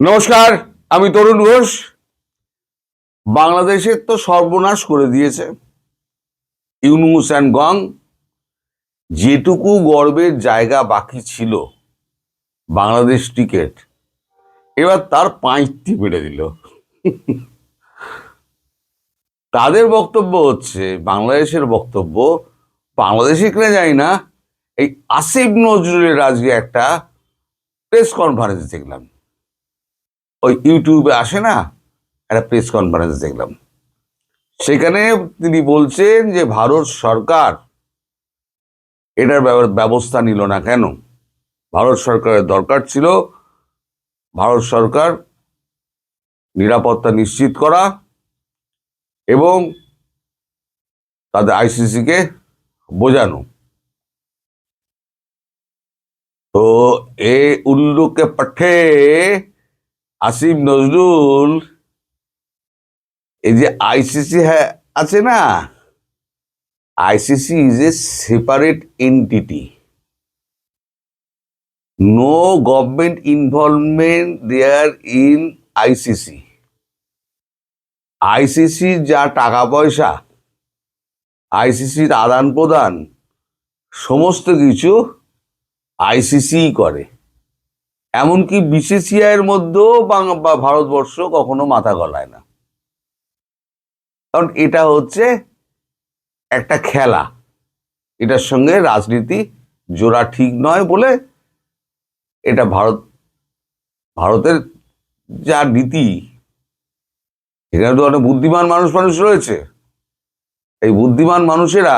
নমস্কার, আমি তরুণ ঘোষ। বাংলাদেশের তো সর্বনাশ করে দিয়েছে ইউনূস অ্যান্ড গং। যেটুকু গর্বের জায়গা বাকি ছিল বাংলাদেশ ক্রিকেট, এবার তার পাঁইতি মেরে দিল। তাদের বক্তব্য হচ্ছে, বাংলাদেশের বক্তব্য, বাংলাদেশে কিনা জানি না, এই আসিফ নজরুলের আজকে একটা প্রেস কনফারেন্স দেখলাম, ওই ইউটিউবে আসে না, একটা প্রেস কনফারেন্স দেখলাম। সেখানে তিনি বলছেন যে ভারত সরকার এটার ব্যবস্থা নিল না কেন। ভারত সরকারের দরকার ছিল ভারত সরকার নিরাপত্তা নিশ্চিত করা এবং তাদের আইসিসিকে বোঝানো। তো এ উল্লুকে পাঠে আসিফ নজরুল এই যে আইসিসি আছে না, ICC is a separate entity, no government involvement there in ICC. ICC যা টাকা পয়সা, আইসিসির আদান প্রদান, সমস্ত কিছু আইসিসি করে। এমনকি বিসিসিআই এর মধ্যেও ভারতবর্ষ কখনো মাথা গলায় না, কারণ এটা হচ্ছে একটা খেলা, এটার সঙ্গে রাজনীতি জোড়া ঠিক নয় বলে এটা ভারতের যা নীতি, এখানে তো অনেক বুদ্ধিমান মানুষ রয়েছে। এই বুদ্ধিমান মানুষেরা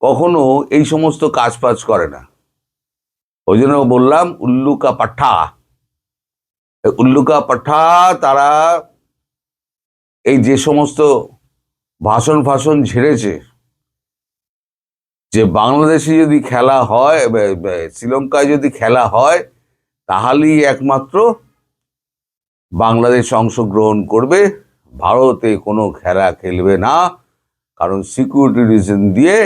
কখনো এই সমস্ত কাজ করে না। ওই জন্য বললাম উল্লুকা পাঠা। তারা এই যে সমস্ত ভাষণ ঝেড়েছে যে বাংলাদেশে যদি খেলা হয়, শ্রীলঙ্কায় যদি খেলা হয়, তাহলেই একমাত্র বাংলাদেশ অংশগ্রহণ করবে, ভারতে কোনো খেলা খেলবে না, কারণ সিকিউরিটি রিজন দিয়ে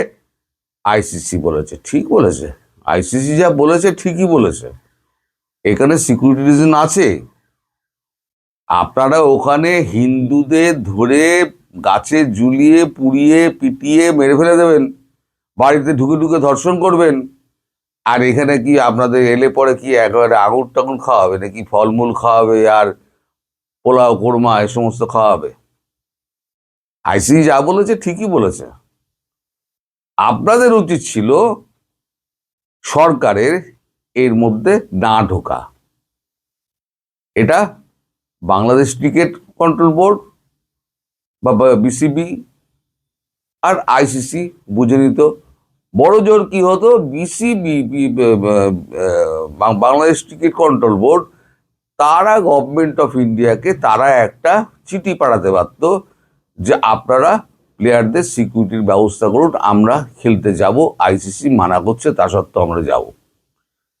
আইসিসি বলেছে। ঠিক বলেছে, আইসিসি যা বলেছে ঠিকই বলেছে, এখানে সিকিউরিটি রিজন আছে। আপনারা ওখানে হিন্দুদের ধরে গাছে ঝুলিয়ে পুড়িয়ে পিটিয়ে মেরে ফেলে দেবেন, বাড়িতে ঢুকে ধর্ষণ করবেন, আর এখানে কি আপনাদের এলে পরে কি একেবারে আঙুর টাঙুর খাওয়াবে নাকি, ফলমূল খাওয়াবে আর পোলাও কোরমা এ সমস্ত খাওয়াবে? আইসিসি যা বলেছে ঠিকই বলেছে। আপনাদের উচিত ছিল সরকারের এর মধ্যে না ঢোকা। এটা বাংলাদেশ ক্রিকেট কন্ট্রোল বোর্ড বা বিসিবি আর আইসিসি বুঝে নিত। বড় জোর কি হতো, BCB Bangladesh cricket control board, তারা গভর্নমেন্ট অফ ইন্ডিয়াকে তারা একটা চিঠি পাঠাতে পারতো যে আপনারা প্লেয়ারদের সিকিউরিটির ব্যবস্থা করুন, আমরা খেলতে যাব, আইসিসি মানা করছে, তা সত্ত্বেও আমরা যাব।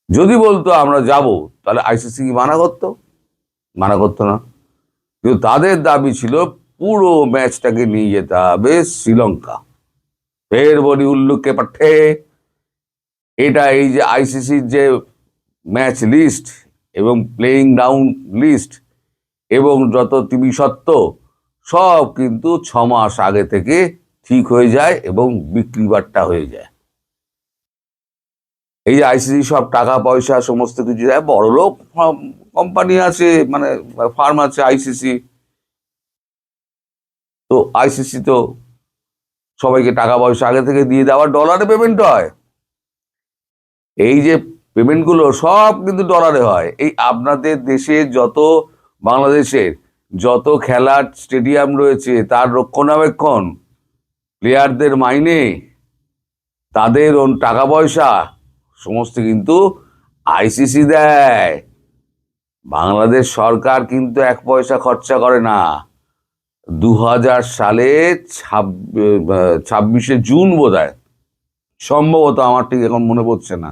যদি বলতো আমরা যাব, তাহলে আইসিসি কি মানা করতো না। কিন্তু তাদের দাবি ছিল পুরো ম্যাচটাকে নিয়ে যেতে হবে শ্রীলঙ্কা। ফের বলি উল্লুকে পাঠে, এটা এই যে আইসিসির যে ম্যাচ লিস্ট এবং প্লেয়িং গ্রাউন্ড লিস্ট এবং যত তিমিসত্ত্ব সব কিন্তু 6 মাস আগে থেকে ঠিক হয়ে যায় এবং বিক্রিবাট্টা হয়ে যায়। এই যে আইসিসি সব টাকা পয়সা সমস্ত কিছু দেয়, বড়লোক কোম্পানি আছে, মানে ফার্ম আছে আইসিসি। তো আইসিসি তো সবাইকে টাকা পয়সা আগে থেকে দিয়ে দেওয়ার, ডলারে পেমেন্ট হয়। এই যে পেমেন্টগুলো সব কিন্তু ডলারে হয়। এই আপনাদের দেশে যত, বাংলাদেশের যত খেলার স্টেডিয়াম রয়েছে, তার রক্ষণাবেক্ষণ, প্লেয়ারদের মাইনে, তাদের টাকা পয়সা সমস্ত কিন্তু আইসিসি দেয়। বাংলাদেশ সরকার কিন্তু 1 পয়সা খরচা করে না। 2000 সালে 26শে জুন বোধহয়, সম্ভবত, আমার ঠিক এখন মনে পড়ছে না,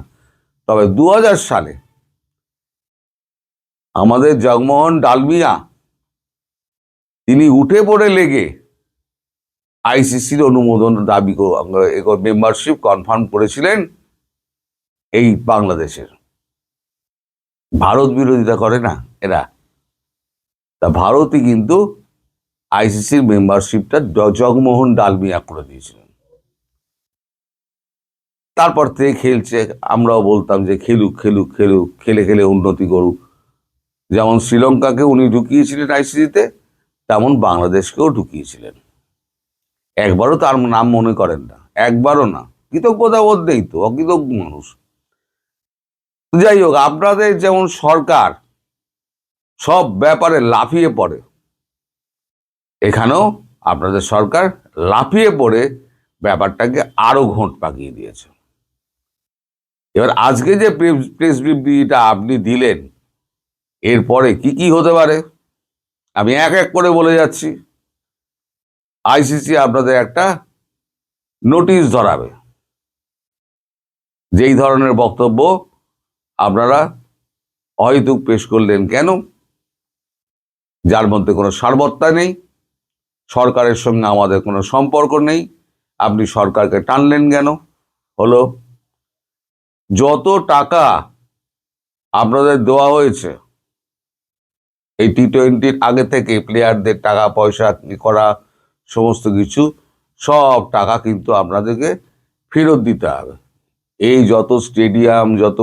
তবে 2000 সালে আমাদের জগমোহন ডালমিয়া তিনি উঠে পড়ে লেগে আইসিসির অনুমোদন দাবি মেম্বারশিপ কনফার্ম করেছিলেন এই বাংলাদেশের। ভারত বিরোধিতা করে না এরা। তা ভারতই কিন্তু আইসিসির মেম্বারশিপটা জগমোহন ডালমিয়া করে দিয়েছিলেন। তারপর থেকে খেলছে, আমরাও বলতাম যে খেলুক খেলুক খেলুক, খেলে খেলে উন্নতি করুক। যেমন শ্রীলঙ্কাকে উনি ঢুকিয়েছিলেন আইসিসিতে, তেমন বাংলাদেশকেও ঢুকিয়েছিলেন। একবারও তার নাম মনে করেন না, একবারও না। কৃতজ্ঞতা বোধ নেই তো, অকৃতজ্ঞ মানুষ। যাই হোক, আপনাদের যেমন সরকার সব ব্যাপারে লাফিয়ে পড়ে, এখানেও আপনাদের সরকার লাফিয়ে পড়ে ব্যাপারটাকে আরো ঘোঁট পাকিয়ে দিয়েছে। এবার আজকে যে প্রেস বিবৃতিটা আপনি দিলেন, এরপরে কি কি হতে পারে আমি এক এক করে বলে যাচ্ছি। আইসিসি আপনাদের একটা নোটিশ ধরাবে, যেই ধরনের বক্তব্য আপনারা অহেতুক পেশ করলেন কেন, যার মধ্যে কোনো সারবত্তা নেই, সরকারের সঙ্গে আমাদের কোনো সম্পর্ক নেই, আপনি সরকারকে টানলেন কেন। হলো, যত টাকা আপনাদের দেওয়া হয়েছে এই টি-20 আগে থেকে প্লেয়ারদের টাকা পয়সা করা সমস্ত কিছু, সব টাকা কিন্তু আপনাদেরকে ফেরত দিতে হবে। এই যত স্টেডিয়াম, যত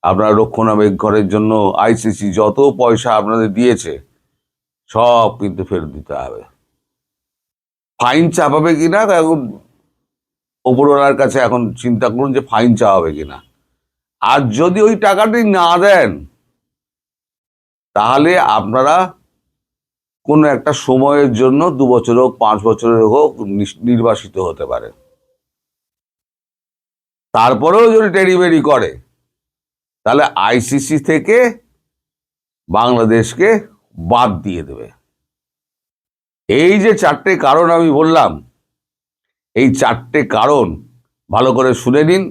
আপনার রক্ষণাবেক্ষণের জন্য আইসিসি যত পয়সা আপনাদের দিয়েছে, সব কিন্তু ফেরত দিতে হবে। ফাইন চাপাবে কিনা এখন ওপরওয়ালার কাছে এখন চিন্তা করুন যে ফাইন চাপাবে কিনা। আর যদি ওই টাকাটি না দেন, তাহলে আপনারা কোনো একটা সময়ের জন্য 2 বছর হোক 5 বছরের হোক নির্বাসিত হতে পারে। তারপরেও যদি টেরিবেরি করে, তাহলে আইসিসি থেকে বাংলাদেশকে বাদ দিয়ে দেবে। এই যে 4টে কারণ আমি বললাম, এই 4টে কারণ ভালো করে শুনে নিন,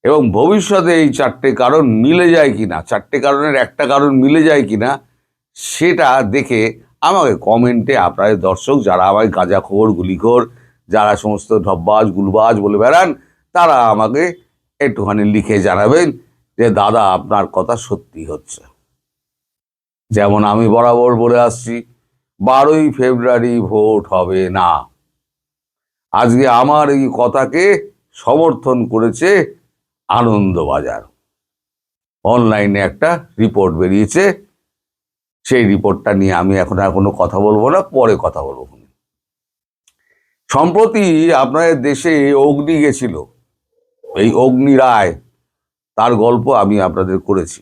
এবং ভবিষ্যতে এই 4টে কারণ মিলে যায় কিনা, 4টে কারণের একটা কারণ মিলে যায় কিনা, সেটা দেখে আমাকে কমেন্টে আপনাদের দর্শক যারা আমায় গাঁজাখোর গুলিখোর, যারা সমস্ত ঢব্বাজ গুলবাজ বলে বেড়ান, তারা আমাকে একটুখানি লিখে জানাবেন যে দাদা আপনার কথা সত্যি হচ্ছে। যেমন আমি বরাবর বলে আসছি, 12ই ফেব্রুয়ারি ভোট হবে না। আজকে আমার এই কথাকে সমর্থন করেছে আনন্দবাজার। অনলাইনে একটা রিপোর্ট বেরিয়েছে, সেই রিপোর্টটা নিয়ে আমি এখন আর কোনো কথা বলবো না, পরে কথা বলবো। সম্প্রতি আপনাদের দেশে অগ্নি গেছিল, এই অগ্নি রায়, তার গল্প আমি আপনাদের করেছি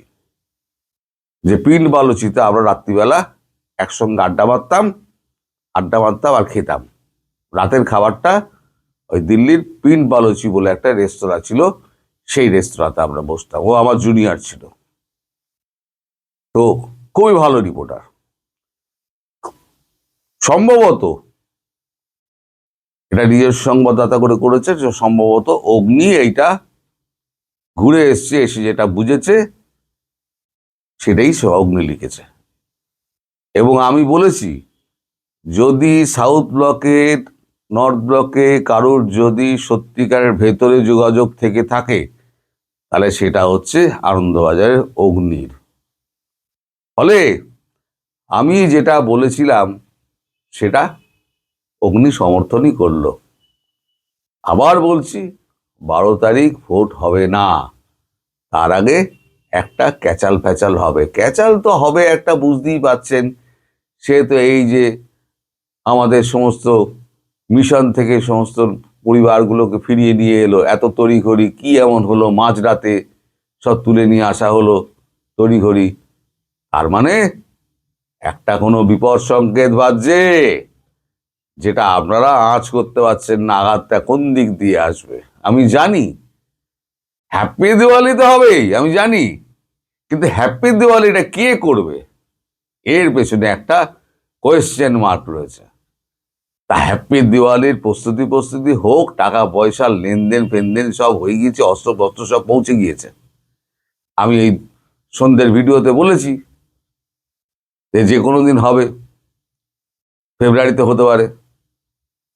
যে পিন্ড বালুচিতে আমরা রাত্রিবেলা একসঙ্গে আড্ডা মারতাম আর খেতাম। রাতের খাবারটা ওই দিল্লির পিন্ড বালুচি বলে একটা রেস্তোরাঁ ছিল, সেই রেস্তোরাঁতে আমরা বসতাম। ও আমার জুনিয়র ছিল, তো খুবই ভালো রিপোর্টার। সম্ভবত এটা নিজের সংবাদদাতা করে করেছে, যে সম্ভবত অগ্নি এইটা ঘুরে এসে যেটা বুঝেছে সেটাই সে অগ্নি লিখেছে। এবং আমি বলেছি, যদি সাউথ ব্লকের নর্থ ব্লকে কারোর যদি সত্যিকারের ভেতরে যোগাযোগ থেকে থাকে, তাহলে সেটা হচ্ছে আনন্দবাজারের অগ্নির। ফলে আমি যেটা বলেছিলাম সেটা অগ্নি সমর্থনই করলো। আবার বলছি, 12 তারিখ ভোট হবে না, তার আগে একটা ক্যাচাল ফ্যাচাল হবে। ক্যাচাল তো হবে একটা, বুঝতেই পাচ্ছেন। সে তো এই যে আমাদের সমস্ত মিশন থেকে সমস্ত পরিবারগুলোকে ফিরিয়ে নিয়ে এলো, এত তড়িঘড়ি কি এমন হলো, মাঝরাতে সব তুলে নিয়ে আসা হলো তড়িঘড়ি। তার মানে একটা কোনো বিপদ সংকেত বাজছে, যেটা আপনারা আঁচ করতে পারছেন না, আঘাতটা কোন দিক দিয়ে আসবে। আমি জানি হ্যাপি দিওয়ালি তো হবেই, আমি জানি, কিন্তু হ্যাপি দিওয়ালিটা কে করবে, এর পেছনে একটা কোয়েশ্চেন মার্ক রয়েছে। তা হ্যাপি দিওয়ালির প্রস্তুতি হোক, টাকা পয়সা লেনদেন ফেনদেন সব হয়ে গিয়েছে, অস্ত্রপত্র সব পৌঁছে গিয়েছে। আমি এই সন্ধ্যের ভিডিওতে বলেছি যে কোনো দিন হবে, ফেব্রুয়ারিতে হতে পারে,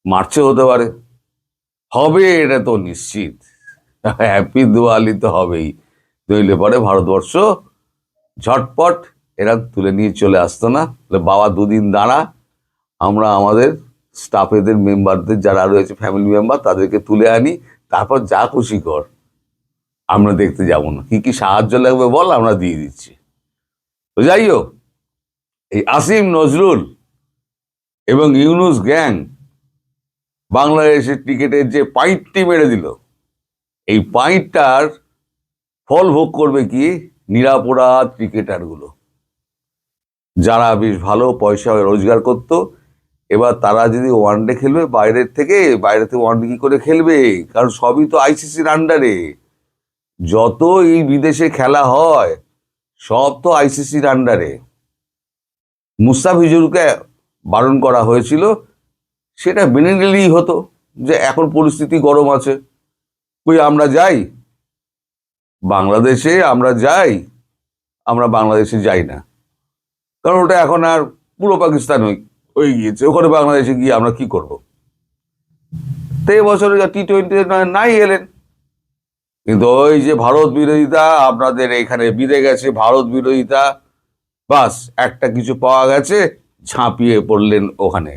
মার্চে হতে পারে, হবে এটা তো নিশ্চিত। হ্যাপি দিওয়ালি তো হবেই, নইলে পরে ভারতবর্ষ ঝটপট এরা তুলে নিয়ে চলে আসতো না। বাবা দুদিন দাঁড়া, আমরা আমাদের স্টাফেদের মেম্বারদের যারা রয়েছে ফ্যামিলি মেম্বার তাদেরকে তুলে আনি, তারপর যা খুশি কর, আমরা দেখতে যাব না, কি কি সাহায্য লাগবে বল, আমরা দিয়ে দিচ্ছি। তো যাই হোক, এই আসিম নজরুল এবং ইউনুস গ্যাং বাংলাদেশের ক্রিকেটের যে পাইটটি মেরে দিল, এই পাইটটার ফল ভোগ করবে কি নিরাপরাধ ক্রিকেটারগুলো, যারা বেশ ভালো পয়সা রোজগার করত। এবার তারা যদি ওয়ানডে খেলবে বাইরে থেকে ওয়ানডে কি করে খেলবে? কারণ সবই তো আইসিসির আন্ডারে। যত এই বিদেশে খেলা হয় সব তো আইসিসির আন্ডারে। মুস্তাফিজুরকে বারণ করা হয়েছিল, সেটা মেনে নিলেই হতো যে এখন পরিস্থিতি গরম আছে, কই আমরা যাই বাংলাদেশে, আমরা বাংলাদেশে যাই না, কারণ ওটা এখন আর পুরো পাকিস্তান হয়ে গিয়েছে। ওখানে বাংলাদেশে গিয়ে আমরা কি করব? তো এবছরে T20 নাই এলেন, কিন্তু ওই যে ভারত বিরোধিতা আপনাদের এখানে বিঁধে গেছে, ভারত বিরোধিতা, বাস একটা কিছু পাওয়া গেছে, ঝাঁপিয়ে পড়লেন ওখানে।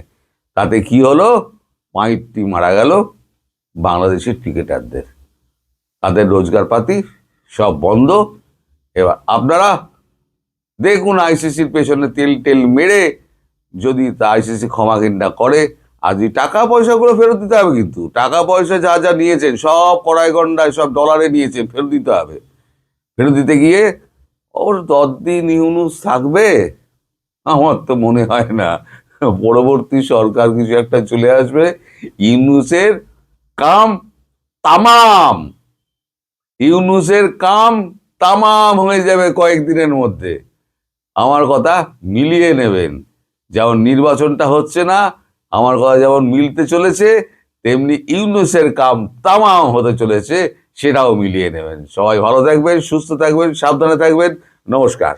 তাতে কি হলো? পাঁইটটি মারা গেল বাংলাদেশের ক্রিকেটারদের, তাদের রোজগার পাতি সব বন্ধ। এবার আপনারা দেখুন আইসিসির পেছনে তেল মেরে যদি তা আইসিসি ক্ষমা ঘেন্না করে, আজ টাকা পয়সাগুলো ফেরত দিতে হবে। কিন্তু টাকা পয়সা যা যা নিয়েছেন সব কড়াই গন্ডায় সব ডলারে নিয়েছেন, ফেরত দিতে হবে। ফেরত দিতে গিয়ে ওর 10 দিন ইউনুস থাকবে? আমার তো মনে হয় না। পরবর্তী সরকার কিছু একটা চলে আসবে, ইউনুসের কাম তামাম, হয়ে যাবে কয়েকদিনের মধ্যে। আমার কথা মিলিয়ে নেবেন, যেমন নির্বাচনটা হচ্ছে না, আমার কথা যেমন মিলতে চলেছে, তেমনি ইউনুসের কাম তামাম হতে চলেছে, সেটাও মিলিয়ে নেবেন। সবাই ভালো থাকবেন, সুস্থ থাকবেন, সাবধানে থাকবেন। নমস্কার।